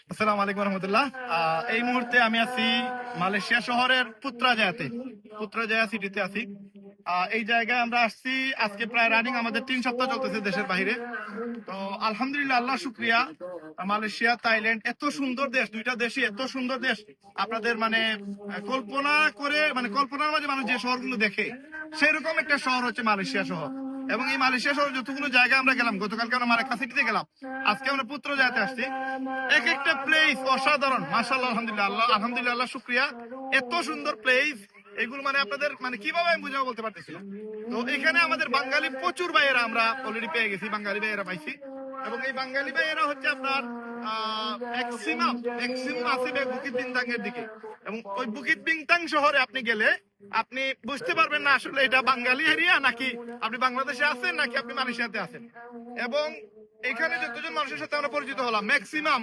আসসালামু আলাইকুম রহমতুল্লাহ। এই মুহূর্তে আমি আছি মালয়েশিয়া শহরের পুত্রাজায়া সিটিতে আছি। এই জায়গায় আমরা আসছি আজকে প্রায় রানিং আমাদের 3 সপ্তাহ চলতেছে দেশের বাইরে। তো আলহামদুলিল্লাহ, আল্লাহ শুক্রিয়া। মালয়েশিয়া থাইল্যান্ড এত সুন্দর দেশ, দুইটা দেশই এত সুন্দর দেশ। আপনাদের মানে কল্পনার মাঝে মানুষ যে শহরগুলো দেখে সেরকম একটা শহর হচ্ছে মালয়েশিয়া শহর। এবং এই মালয়েশিয়া শহর যতগুলো জায়গা আমরা গেলাম, গতকালকে আমরা মারাক্কা সিটিতে গেলাম, আজকে আমরা পুত্রজায়াতে আসছি। এক একটা প্লেস অসাধারণ, মাশাআল্লাহ, আলহামদুলিল্লাহ, আল্লাহ শুক্রিয়া। এত সুন্দর প্লেস, এগুলো মানে আপনাদের মানে কিভাবে আমি বুঝাবো বলতে পারতেছি না। তো এখানে আমাদের বাঙালি প্রচুর ভাইয়েরা আমরা অলরেডি পেয়ে গেছি, বাঙালি ভাইয়েরা পাইছি। এবং এই বাঙালি ভাইয়েরা হচ্ছে আপনার ম্যাক্সিমাম আছে বুকিত বিন্তাং এর দিকে। এবং ওই বুকিত বিন্তাং শহরে আপনি গেলে আপনি বুঝতে পারবেন না আসলে এটা বাঙালি এরিয়া নাকি আপনি বাংলাদেশে আছেন নাকি আপনি মালয়েশিয়াতে আছেন। এবং এখানে যতজন মানুষের সাথে আমরা পরিচিত হলাম ম্যাক্সিমাম